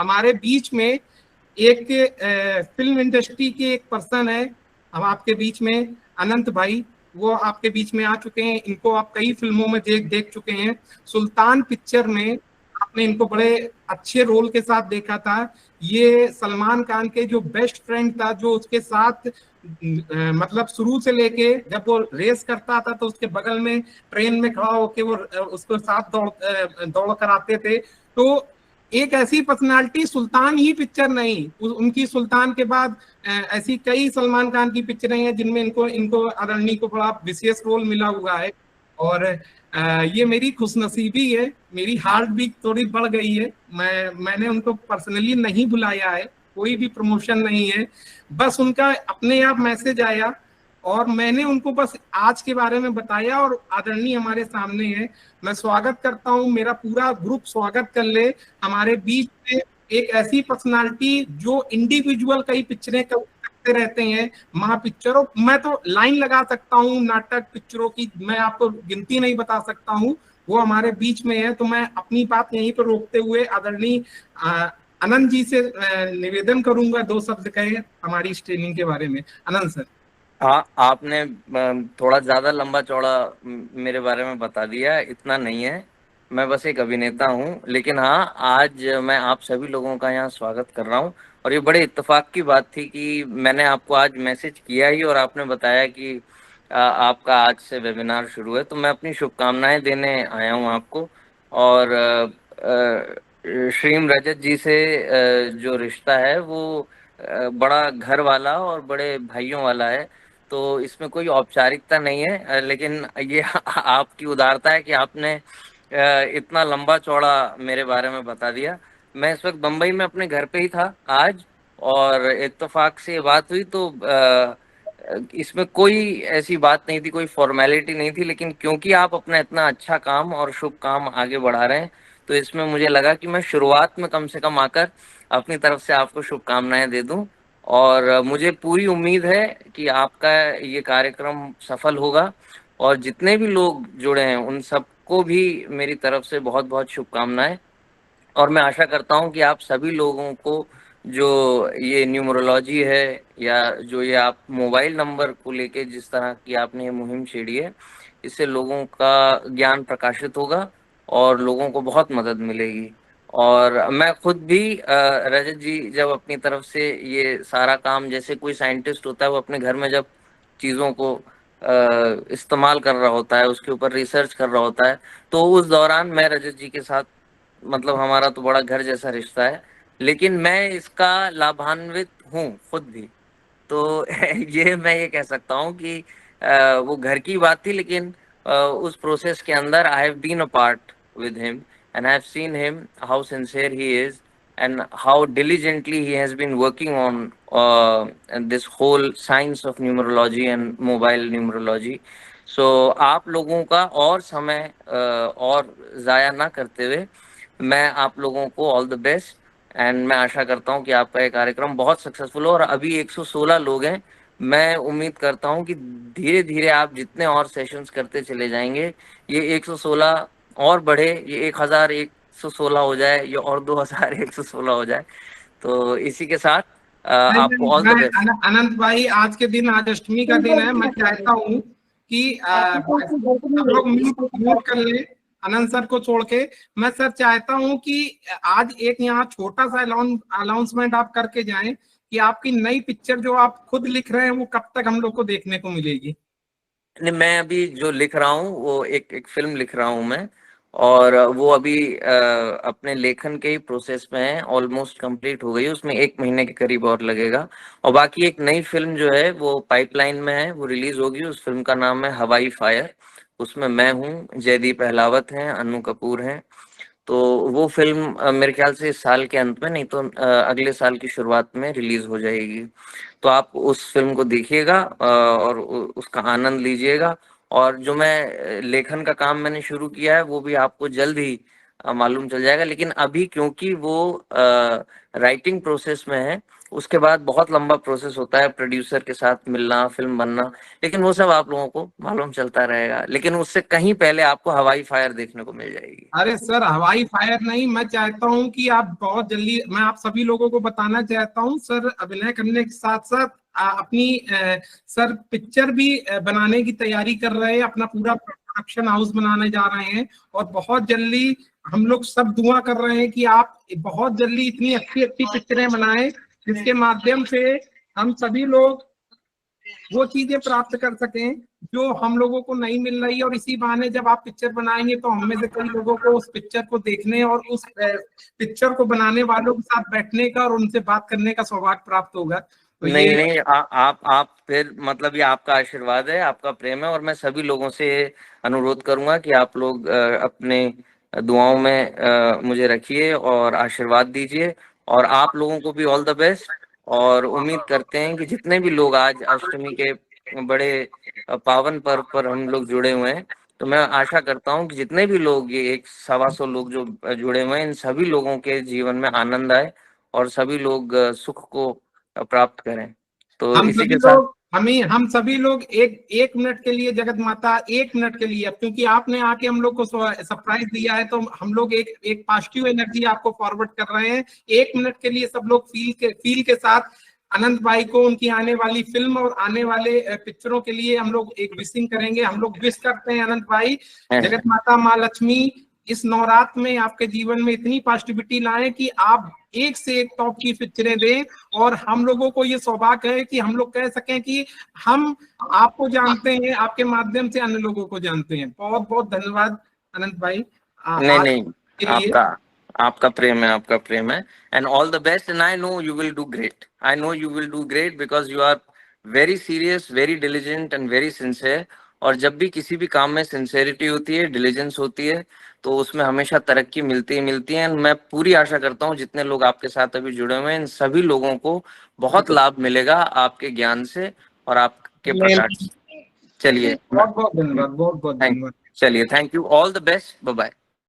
हमारे बीच में एक फिल्म इंडस्ट्री के एक पर्सन है, हम आपके बीच में अनंत भाई, वो आपके बीच में आ चुके हैं। इनको आप कई फिल्मों में देख देख चुके हैं। सुल्तान पिक्चर में आपने इनको बड़े अच्छे रोल के साथ देखा था। ये सलमान खान के जो बेस्ट फ्रेंड था, जो उसके साथ मतलब शुरू से लेके जब वो रेस करता था तो उसके बगल में ट्रेन में खड़ा होके वो उसको साथ दौड़ कर आते थे। तो एक ऐसी पर्सनालिटी, सुल्तान ही पिक्चर नहीं, उनकी सुल्तान के बाद ऐसी कई सलमान खान की पिक्चरें हैं जिनमें इनको इनको आदरणीय को बड़ा विशेष रोल मिला हुआ है। और ये मेरी खुशनसीबी है, मेरी हार्ट बीट थोड़ी बढ़ गई है। मैंने उनको पर्सनली नहीं बुलाया है, कोई भी प्रमोशन नहीं है, बस उनका अपने आप मैसेज आया और मैंने उनको बस आज के बारे में बताया और आदरणीय हमारे सामने है। मैं स्वागत करता हूं, मेरा पूरा ग्रुप स्वागत कर ले हमारे बीच में एक ऐसी पर्सनालिटी जो इंडिविजुअल कई पिक्चरें करते रहते हैं। माँ पिक्चरों, मैं तो लाइन लगा सकता हूँ नाटक पिक्चरों की, मैं आपको गिनती नहीं बता सकता हूँ। वो हमारे बीच में है, तो मैं अपनी बात यहीं पर रोकते हुए आदरणीय अनंत जी से निवेदन करूंगा, दो शब्द कहे हमारी इस ट्रेनिंग के बारे में। अनंत सर। हाँ, आपने थोड़ा ज्यादा लंबा चौड़ा मेरे बारे में बता दिया। इतना नहीं है, मैं बस एक अभिनेता हूँ। लेकिन हाँ, आज मैं आप सभी लोगों का यहाँ स्वागत कर रहा हूँ। और ये बड़े इत्तेफाक की बात थी कि मैंने आपको आज मैसेज किया ही और आपने बताया कि आपका आज से वेबिनार शुरू है। तो मैं अपनी शुभकामनाएं देने आया हूँ आपको। और श्रीम रजत जी से जो रिश्ता है वो बड़ा घर वाला और बड़े भाइयों वाला है। तो इसमें कोई औपचारिकता नहीं है, लेकिन ये आपकी उदारता है कि आपने इतना लंबा चौड़ा मेरे बारे में बता दिया। मैं इस वक्त बम्बई में अपने घर पे ही था आज, और इत्तेफाक से ये बात हुई। तो इसमें कोई ऐसी बात नहीं थी, कोई फॉर्मेलिटी नहीं थी, लेकिन क्योंकि आप अपना इतना अच्छा काम और शुभ काम आगे बढ़ा रहे हैं, तो इसमें मुझे लगा कि मैं शुरुआत में कम से कम आकर अपनी तरफ से आपको शुभकामनाएं दे दूं। और मुझे पूरी उम्मीद है कि आपका ये कार्यक्रम सफल होगा। और जितने भी लोग जुड़े हैं उन सबको भी मेरी तरफ से बहुत बहुत शुभकामनाएं। और मैं आशा करता हूं कि आप सभी लोगों को जो ये न्यूमरोलॉजी है, या जो ये आप मोबाइल नंबर को लेके जिस तरह की आपने ये मुहिम छेड़ी है, इससे लोगों का ज्ञान प्रकाशित होगा और लोगों को बहुत मदद मिलेगी। और मैं खुद भी रजत जी, जब अपनी तरफ से ये सारा काम, जैसे कोई साइंटिस्ट होता है वो अपने घर में जब चीज़ों को इस्तेमाल कर रहा होता है, उसके ऊपर रिसर्च कर रहा होता है, तो उस दौरान मैं रजत जी के साथ, मतलब हमारा तो बड़ा घर जैसा रिश्ता है। लेकिन मैं इसका लाभान्वित हूँ खुद भी। तो ये कह सकता हूँ कि वो घर की बात थी, लेकिन उस प्रोसेस के अंदर I have been a part with him, and I have seen him how sincere he is and how diligently he has been working on and this whole science of numerology and mobile numerology. So आप लोगों का और समय और ज़ाया ना करते हुए मैं आप लोगों को ऑल द बेस्ट। एंड मैं आशा करता हूं कि आपका ये कार्यक्रम बहुत सक्सेसफुल हो। और अभी 116 लोग हैं, मैं उम्मीद करता हूं कि धीरे धीरे आप जितने और सेशंस करते चले जाएंगे, ये 116 और बढ़े, ये 1116 हो जाए, ये और 2116 हो जाए। तो इसी के साथ नहीं आपको नहीं, ऑल द बेस्ट। अनंत भाई, आज के दिन, आज अष्टमी का दिन है, मैं चाहता हूँ कि सब लोग म्यूट म्यूट कर ले अनंत सर को छोड़ के। मैं सर चाहता हूँ कि आज एक यहाँ छोटा सा अनाउंसमेंट आप करके जाएं कि आपकी नई पिक्चर जो आप खुद लिख रहे हैं वो कब तक हम लोग को देखने को मिलेगी। नहीं, मैं अभी जो लिख रहा हूँ वो एक एक फिल्म लिख रहा हूँ मैं। और वो अभी अपने लेखन के ही प्रोसेस में है, ऑलमोस्ट कंप्लीट हो गई है, उसमें 1 महीने के करीब और लगेगा। और बाकी एक नई फिल्म जो है वो पाइपलाइन में है, वो रिलीज होगी। उस फिल्म का नाम है हवाई फायर। उसमें मैं हूँ, जयदीप अहलावत हैं, अन्नू कपूर हैं। तो वो फिल्म मेरे ख्याल से इस साल के अंत में, नहीं तो अगले साल की शुरुआत में रिलीज हो जाएगी। तो आप उस फिल्म को देखिएगा और उसका आनंद लीजिएगा। और जो मैं लेखन का काम मैंने शुरू किया है वो भी आपको जल्द ही मालूम चल जाएगा। लेकिन अभी क्योंकि वो राइटिंग प्रोसेस में है, उसके बाद बहुत लंबा प्रोसेस होता है, प्रोड्यूसर के साथ मिलना, फिल्म बनना, लेकिन वो सब आप लोगों को मालूम चलता रहेगा। लेकिन उससे कहीं पहले आपको हवाई फायर देखने को मिल जाएगी। अरे सर, हवाई फायर नहीं, मैं चाहता हूं कि आप बहुत जल्दी, मैं आप सभी लोगों को बताना चाहता हूं सर, अभिनय करने के साथ साथ अपनी सर पिक्चर भी बनाने की तैयारी कर रहे हैं, अपना पूरा प्रोडक्शन हाउस बनाने जा रहे हैं। और बहुत जल्दी हम लोग सब दुआ कर रहे हैं कि आप बहुत जल्दी इतनी अच्छी अच्छी पिक्चरें बनाएं, जिसके माध्यम से हम सभी लोग वो चीजें प्राप्त कर सकें जो हम लोगों को नहीं मिल रही है। और इसी बहाने जब आप पिक्चर बनाएंगे तो हम में से कई लोगों को उस पिक्चर को देखने और उस पिक्चर को बनाने वालों के साथ बैठने का और उनसे बात करने का सौभाग्य प्राप्त होगा। तो नहीं ये नहीं, आप फिर मतलब ये आपका आशीर्वाद है, आपका प्रेम है, और मैं सभी लोगों से अनुरोध करूंगा कि आप लोग अपने दुआओं में मुझे रखिए और आशीर्वाद दीजिए। और आप लोगों को भी ऑल द बेस्ट। और उम्मीद करते हैं कि जितने भी लोग आज अष्टमी के बड़े पावन पर्व पर हम लोग जुड़े हुए हैं, तो मैं आशा करता हूं कि जितने भी लोग, ये 100-125 लोग जो जुड़े हुए हैं, इन सभी लोगों के जीवन में आनंद आए और सभी लोग सुख को प्राप्त करें। तो हम इसी सभी के साथ लोग हम सभी लोग एक एक मिनट के लिए, जगत माता एक मिनट के लिए, अब क्योंकि आपने आके हम लोग को सरप्राइज दिया है तो हम लोग एक एक पॉजिटिव एनर्जी आपको फॉरवर्ड कर रहे हैं। एक मिनट के लिए सब लोग फील के साथ अनंत भाई को उनकी आने वाली फिल्म और आने वाले पिक्चरों के लिए हम लोग एक विशिंग करेंगे। हम लोग विश करते हैं अनंत भाई, जगत माता माँ लक्ष्मी इस नवरात्र में आपके जीवन में इतनी पॉजिटिविटी लाए कि आप एक से एक टॉप की पिक्चरें दें। और हम लोगों को ये सौभाग्य है कि हम लोग कह सकें कि हम आपको जानते हैं, आपके माध्यम से अन्य लोगों को जानते हैं। बहुत बहुत धन्यवाद अनंत भाई नहीं आज नहीं, के लिए। आपका आपका प्रेम है, आपका प्रेम है। And all the best, and I know you will do great, I know you will do great, because you are very serious, very diligent and very sincere. और जब भी किसी भी काम में सिंसेरिटी होती है, डिलीजेंस होती है, तो उसमें हमेशा तरक्की मिलती ही मिलती है। मैं पूरी आशा करता हूँ जितने लोग आपके साथ अभी जुड़े हुए हैं, इन सभी लोगों को बहुत लाभ मिलेगा आपके ज्ञान से और आपके प्रकाश से। चलिए, बहुत बहुत धन्यवाद, बहुत बहुत थैंक धन्यवाद। चलिए, thank you, all the best, bye bye.